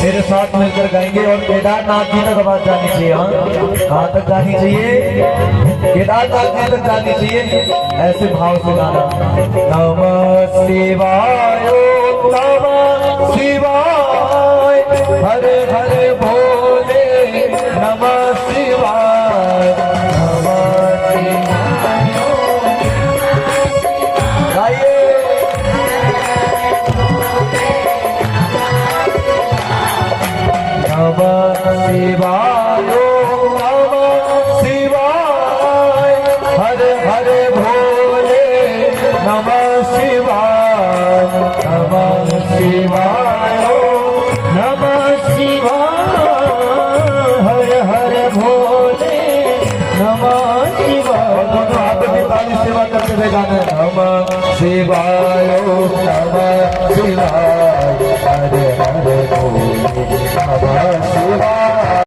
मेरे साथ मिलकर गाएंगे और केदारनाथ जी तक आवाज जानी चाहिए। हाँ, कहाँ तक जानी चाहिए? केदारनाथ जी तक जानी चाहिए। ऐसे भाव से गाना। नमः शिवाय नमः शिवाय हरे हरे भोले नमः शिवाय नमः शिवाय। नमः शिवाय नमः शिवाय हरे हरे भोले नमः शिवाय नमः शिवाय नमः शिवाय हरे हरे भोले नमः शिवाय। दोनों हाथ में ताली सेवा करते हुए गाना। नमः शिवाय